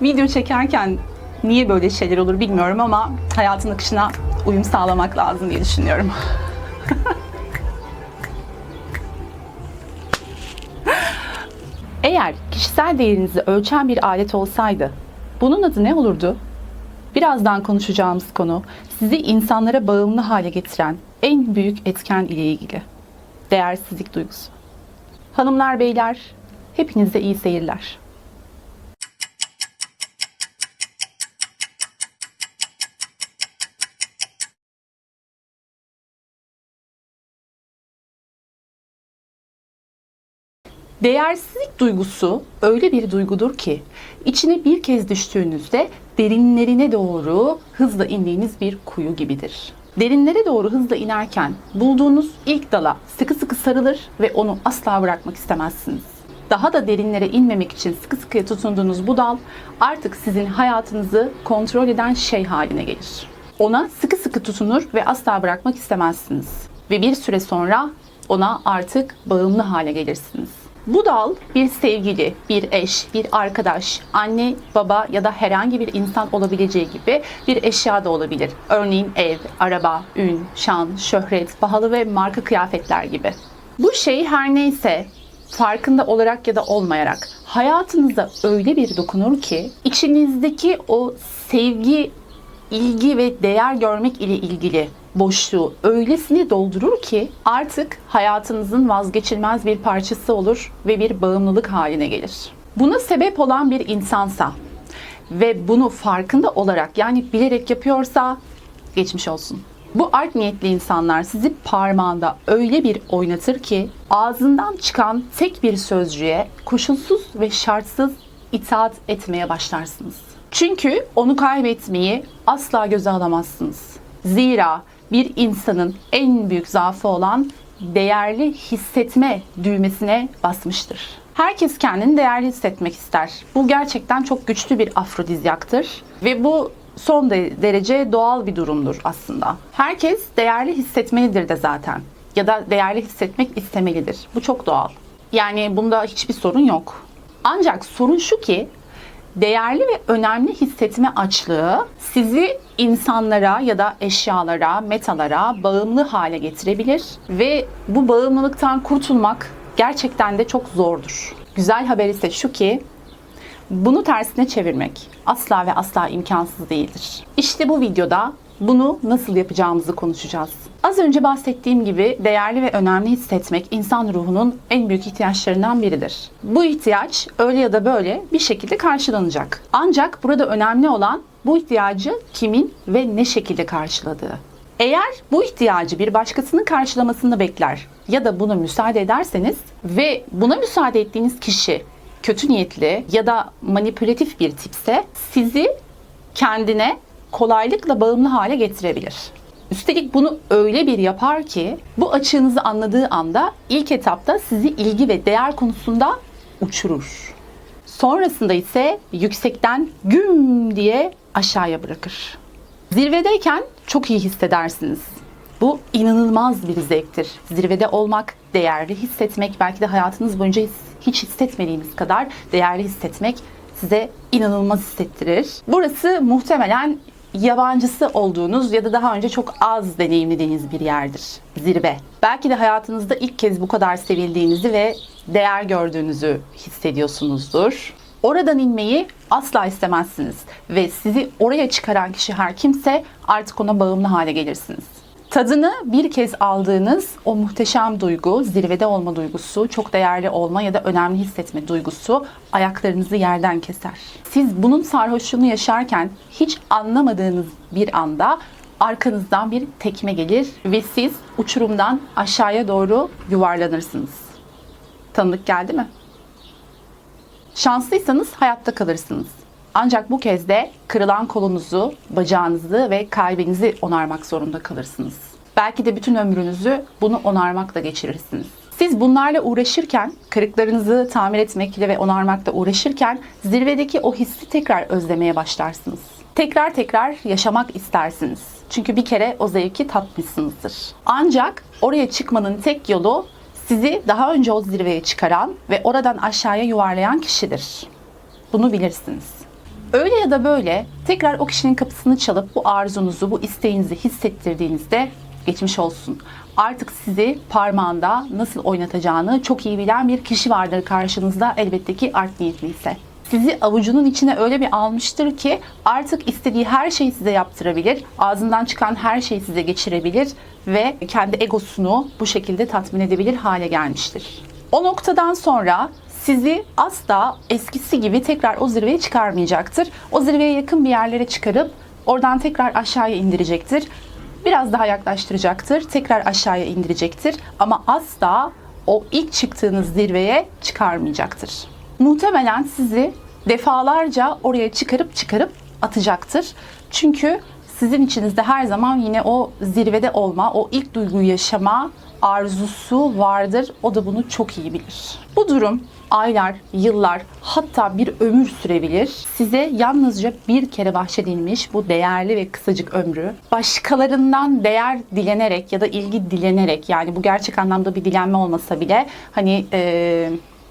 Video çekerken niye böyle şeyler olur bilmiyorum ama hayatın akışına uyum sağlamak lazım diye düşünüyorum. Eğer kişisel değerinizi ölçen bir alet olsaydı, bunun adı ne olurdu? Birazdan konuşacağımız konu, sizi insanlara bağımlı hale getiren en büyük etken ile ilgili. Değersizlik duygusu. Hanımlar, beyler, hepinize iyi seyirler. Değersizlik duygusu öyle bir duygudur ki içine bir kez düştüğünüzde derinlerine doğru hızla indiğiniz bir kuyu gibidir. Derinlere doğru hızla inerken bulduğunuz ilk dala sıkı sıkı sarılır ve onu asla bırakmak istemezsiniz. Daha da derinlere inmemek için sıkı sıkıya tutunduğunuz bu dal artık sizin hayatınızı kontrol eden şey haline gelir. Ona sıkı sıkı tutunur ve asla bırakmak istemezsiniz. Ve bir süre sonra ona artık bağımlı hale gelirsiniz. Bu dal bir sevgili, bir eş, bir arkadaş, anne, baba ya da herhangi bir insan olabileceği gibi bir eşya da olabilir. Örneğin ev, araba, ün, şan, şöhret, pahalı ve marka kıyafetler gibi. Bu şey her neyse farkında olarak ya da olmayarak hayatınıza öyle bir dokunur ki içinizdeki o sevgi, ilgi ve değer görmek ile ilgili boşluğu öylesine doldurur ki artık hayatınızın vazgeçilmez bir parçası olur ve bir bağımlılık haline gelir. Buna sebep olan bir insansa ve bunu farkında olarak yani bilerek yapıyorsa geçmiş olsun. Bu art niyetli insanlar sizi parmağında öyle bir oynatır ki ağzından çıkan tek bir sözcüğe koşulsuz ve şartsız itaat etmeye başlarsınız. Çünkü onu kaybetmeyi asla göze alamazsınız. Zira bir insanın en büyük zaafı olan değerli hissetme düğmesine basmıştır. Herkes kendini değerli hissetmek ister. Bu gerçekten çok güçlü bir afrodizyaktır ve bu son derece doğal bir durumdur aslında. Herkes değerli hissetmelidir de zaten ya da değerli hissetmek istemelidir. Bu çok doğal. Yani bunda hiçbir sorun yok. Ancak sorun şu ki değerli ve önemli hissetme açlığı sizi insanlara ya da eşyalara, metalara bağımlı hale getirebilir ve bu bağımlılıktan kurtulmak gerçekten de çok zordur. Güzel haber ise şu ki bunu tersine çevirmek asla ve asla imkansız değildir. İşte bu videoda bunu nasıl yapacağımızı konuşacağız. Az önce bahsettiğim gibi değerli ve önemli hissetmek insan ruhunun en büyük ihtiyaçlarından biridir. Bu ihtiyaç öyle ya da böyle bir şekilde karşılanacak. Ancak burada önemli olan bu ihtiyacı kimin ve ne şekilde karşıladığı. Eğer bu ihtiyacı bir başkasının karşılamasını bekler ya da buna müsaade ederseniz ve buna müsaade ettiğiniz kişi kötü niyetli ya da manipülatif bir tipse sizi kendine kolaylıkla bağımlı hale getirebilir. Üstelik bunu öyle bir yapar ki bu açığınızı anladığı anda ilk etapta sizi ilgi ve değer konusunda uçurur. Sonrasında ise yüksekten güm diye aşağıya bırakır. Zirvedeyken çok iyi hissedersiniz. Bu inanılmaz bir zevktir. Zirvede olmak, değerli hissetmek, belki de hayatınız boyunca hiç hissetmediğiniz kadar değerli hissetmek size inanılmaz hissettirir. Burası muhtemelen yabancısı olduğunuz ya da daha önce çok az deneyimlediğiniz bir yerdir. Zirve. Belki de hayatınızda ilk kez bu kadar sevildiğinizi ve değer gördüğünüzü hissediyorsunuzdur. Oradan inmeyi asla istemezsiniz ve sizi oraya çıkaran kişi her kimse artık ona bağımlı hale gelirsiniz. Tadını bir kez aldığınız o muhteşem duygu, zirvede olma duygusu, çok değerli olma ya da önemli hissetme duygusu ayaklarınızı yerden keser. Siz bunun sarhoşluğunu yaşarken hiç anlamadığınız bir anda arkanızdan bir tekme gelir ve siz uçurumdan aşağıya doğru yuvarlanırsınız. Tanıdık geldi mi? Şanslıysanız hayatta kalırsınız. Ancak bu kez de kırılan kolunuzu, bacağınızı ve kalbinizi onarmak zorunda kalırsınız. Belki de bütün ömrünüzü bunu onarmakla geçirirsiniz. Siz bunlarla uğraşırken, kırıklarınızı tamir etmekle ve onarmakla uğraşırken zirvedeki o hissi tekrar özlemeye başlarsınız. Tekrar tekrar yaşamak istersiniz. Çünkü bir kere o zevki tatmışsınızdır. Ancak oraya çıkmanın tek yolu sizi daha önce o zirveye çıkaran ve oradan aşağıya yuvarlayan kişidir. Bunu bilirsiniz. Öyle ya da böyle tekrar o kişinin kapısını çalıp bu arzunuzu, bu isteğinizi hissettirdiğinizde geçmiş olsun. Artık sizi parmağında nasıl oynatacağını çok iyi bilen bir kişi vardır karşınızda, elbette ki art niyetliyse. Sizi avucunun içine öyle bir almıştır ki artık istediği her şeyi size yaptırabilir, ağzından çıkan her şeyi size geçirebilir ve kendi egosunu bu şekilde tatmin edebilir hale gelmiştir. O noktadan sonra sizi asla eskisi gibi tekrar o zirveye çıkarmayacaktır. O zirveye yakın bir yerlere çıkarıp oradan tekrar aşağıya indirecektir. Biraz daha yaklaştıracaktır, tekrar aşağıya indirecektir ama asla o ilk çıktığınız zirveye çıkarmayacaktır. Muhtemelen sizi defalarca oraya çıkarıp atacaktır. Çünkü sizin içinizde her zaman yine o zirvede olma, o ilk duyguyu yaşama arzusu vardır. O da bunu çok iyi bilir. Bu durum aylar, yıllar, hatta bir ömür sürebilir. Size yalnızca bir kere bahşedilmiş bu değerli ve kısacık ömrü başkalarından değer dilenerek ya da ilgi dilenerek, yani bu gerçek anlamda bir dilenme olmasa bile hani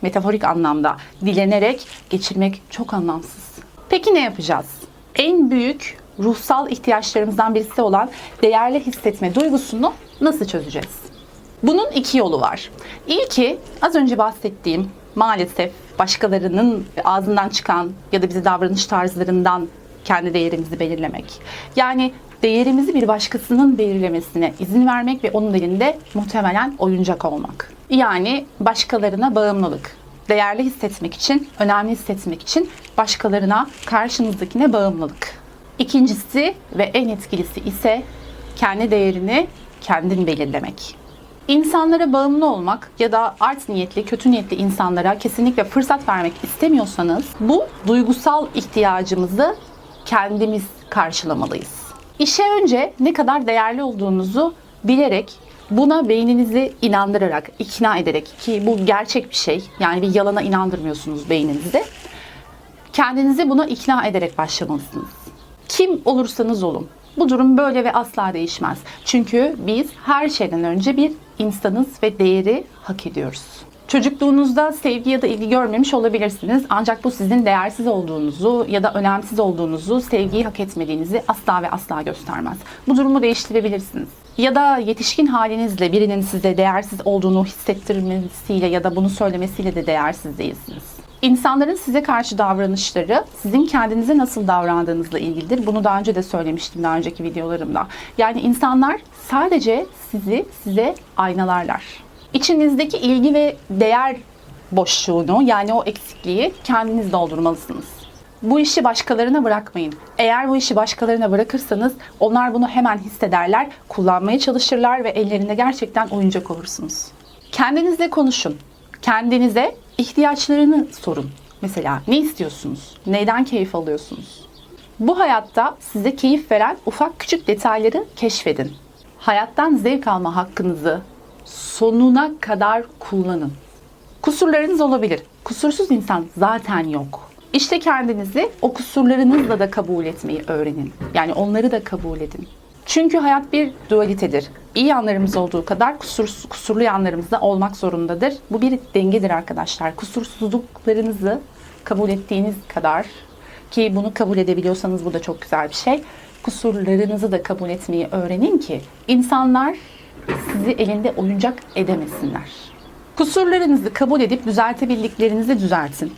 metaforik anlamda dilenerek geçirmek çok anlamsız. Peki ne yapacağız? En büyük ruhsal ihtiyaçlarımızdan birisi olan değerli hissetme duygusunu nasıl çözeceğiz? Bunun iki yolu var. İlki az önce bahsettiğim, maalesef başkalarının ağzından çıkan ya da bize davranış tarzlarından kendi değerimizi belirlemek. Yani değerimizi bir başkasının belirlemesine izin vermek ve onun elinde muhtemelen oyuncak olmak. Yani başkalarına bağımlılık. Değerli hissetmek için, önemli hissetmek için başkalarına, karşınızdakine bağımlılık. İkincisi ve en etkilisi ise kendi değerini kendin belirlemek. İnsanlara bağımlı olmak ya da art niyetli, kötü niyetli insanlara kesinlikle fırsat vermek istemiyorsanız bu duygusal ihtiyacımızı kendimiz karşılamalıyız. İşe önce ne kadar değerli olduğunuzu bilerek, buna beyninizi inandırarak, ikna ederek, ki bu gerçek bir şey, yani bir yalana inandırmıyorsunuz beyninizi, kendinizi buna ikna ederek başlamalısınız. Kim olursanız olun. Bu durum böyle ve asla değişmez. Çünkü biz her şeyden önce bir insanız ve değeri hak ediyoruz. Çocukluğunuzda sevgi ya da ilgi görmemiş olabilirsiniz. Ancak bu sizin değersiz olduğunuzu ya da önemsiz olduğunuzu, sevgiyi hak etmediğinizi asla ve asla göstermez. Bu durumu değiştirebilirsiniz. Ya da yetişkin halinizle birinin size değersiz olduğunu hissettirmesiyle ya da bunu söylemesiyle de değersiz değilsiniz. İnsanların size karşı davranışları sizin kendinize nasıl davrandığınızla ilgilidir. Bunu daha önce de söylemiştim daha önceki videolarımda. Yani insanlar sadece size aynalarlar. İçinizdeki ilgi ve değer boşluğunu, yani o eksikliği kendiniz doldurmalısınız. Bu işi başkalarına bırakmayın. Eğer bu işi başkalarına bırakırsanız onlar bunu hemen hissederler, kullanmaya çalışırlar ve ellerinde gerçekten oyuncak olursunuz. Kendinizle konuşun. Kendinize ihtiyaçlarını sorun. Mesela ne istiyorsunuz? Neyden keyif alıyorsunuz? Bu hayatta size keyif veren ufak küçük detayları keşfedin. Hayattan zevk alma hakkınızı sonuna kadar kullanın. Kusurlarınız olabilir. Kusursuz insan zaten yok. İşte kendinizi o kusurlarınızla da kabul etmeyi öğrenin. Yani onları da kabul edin. Çünkü hayat bir dualitedir. İyi yanlarımız olduğu kadar kusurlu yanlarımız da olmak zorundadır. Bu bir dengedir arkadaşlar. Kusursuzluklarınızı kabul ettiğiniz kadar, ki bunu kabul edebiliyorsanız bu da çok güzel bir şey, kusurlarınızı da kabul etmeyi öğrenin ki insanlar sizi elinde oyuncak edemesinler. Kusurlarınızı kabul edip düzeltebildiklerinizi düzeltin.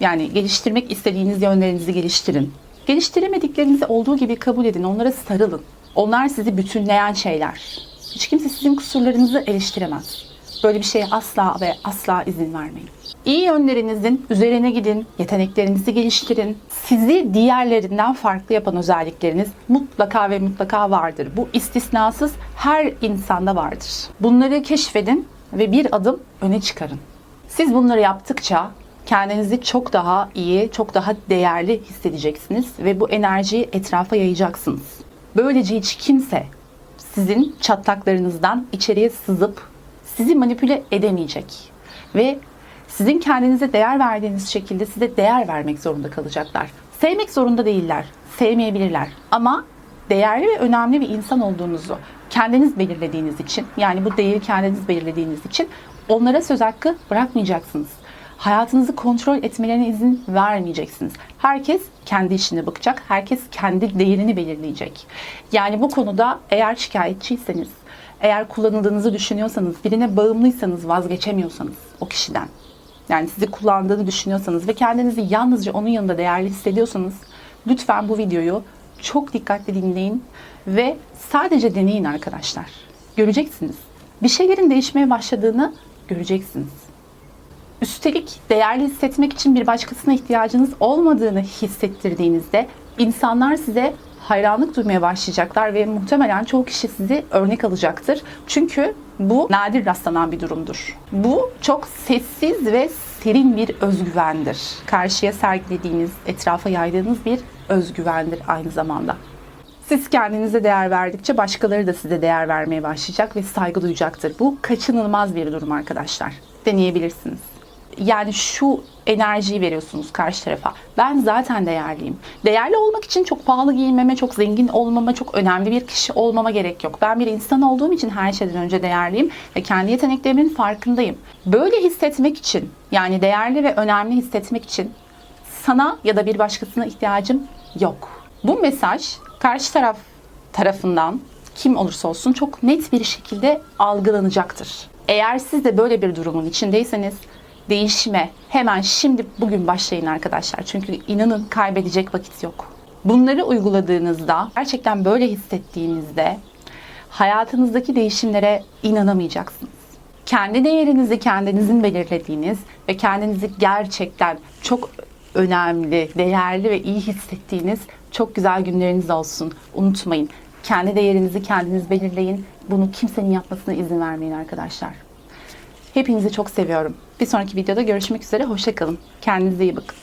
Yani geliştirmek istediğiniz yönlerinizi geliştirin. Geliştiremediklerinizi olduğu gibi kabul edin, onlara sarılın. Onlar sizi bütünleyen şeyler. Hiç kimse sizin kusurlarınızı eleştiremez. Böyle bir şeye asla ve asla izin vermeyin. İyi yönlerinizin üzerine gidin, yeteneklerinizi geliştirin. Sizi diğerlerinden farklı yapan özellikleriniz mutlaka ve mutlaka vardır. Bu istisnasız her insanda vardır. Bunları keşfedin ve bir adım öne çıkarın. Siz bunları yaptıkça kendinizi çok daha iyi, çok daha değerli hissedeceksiniz ve bu enerjiyi etrafa yayacaksınız. Böylece hiç kimse sizin çatlaklarınızdan içeriye sızıp sizi manipüle edemeyecek. Ve sizin kendinize değer verdiğiniz şekilde size değer vermek zorunda kalacaklar. Sevmek zorunda değiller, sevmeyebilirler. Ama değerli ve önemli bir insan olduğunuzu kendiniz belirlediğiniz için, yani bu değeri kendiniz belirlediğiniz için onlara söz hakkı bırakmayacaksınız. Hayatınızı kontrol etmelerine izin vermeyeceksiniz. Herkes kendi işine bakacak. Herkes kendi değerini belirleyecek. Yani bu konuda eğer şikayetçiyseniz, eğer kullanıldığınızı düşünüyorsanız, birine bağımlıysanız, vazgeçemiyorsanız o kişiden, yani sizi kullandığını düşünüyorsanız ve kendinizi yalnızca onun yanında değerli hissediyorsanız, lütfen bu videoyu çok dikkatli dinleyin ve sadece deneyin arkadaşlar. Göreceksiniz. Bir şeylerin değişmeye başladığını göreceksiniz. Üstelik değerli hissetmek için bir başkasına ihtiyacınız olmadığını hissettirdiğinizde insanlar size hayranlık duymaya başlayacaklar ve muhtemelen çoğu kişi sizi örnek alacaktır. Çünkü bu nadir rastlanan bir durumdur. Bu çok sessiz ve serin bir özgüvendir. Karşıya sergilediğiniz, etrafa yaydığınız bir özgüvendir aynı zamanda. Siz kendinize değer verdikçe başkaları da size değer vermeye başlayacak ve saygı duyacaktır. Bu kaçınılmaz bir durum arkadaşlar. Deneyebilirsiniz. Yani şu enerjiyi veriyorsunuz karşı tarafa. Ben zaten değerliyim. Değerli olmak için çok pahalı giyinmeme, çok zengin olmama, çok önemli bir kişi olmama gerek yok. Ben bir insan olduğum için her şeyden önce değerliyim ve kendi yeteneklerimin farkındayım. Böyle hissetmek için, yani değerli ve önemli hissetmek için sana ya da bir başkasına ihtiyacım yok. Bu mesaj karşı tarafından kim olursa olsun çok net bir şekilde algılanacaktır. Eğer siz de böyle bir durumun içindeyseniz değişime hemen şimdi bugün başlayın arkadaşlar. Çünkü inanın kaybedecek vakit yok. Bunları uyguladığınızda, gerçekten böyle hissettiğinizde hayatınızdaki değişimlere inanamayacaksınız. Kendi değerinizi kendinizin belirlediğiniz ve kendinizi gerçekten çok önemli, değerli ve iyi hissettiğiniz çok güzel günleriniz olsun. Unutmayın. Kendi değerinizi kendiniz belirleyin. Bunu kimsenin yapmasına izin vermeyin arkadaşlar. Hepinizi çok seviyorum. Bir sonraki videoda görüşmek üzere. Hoşça kalın. Kendinize iyi bakın.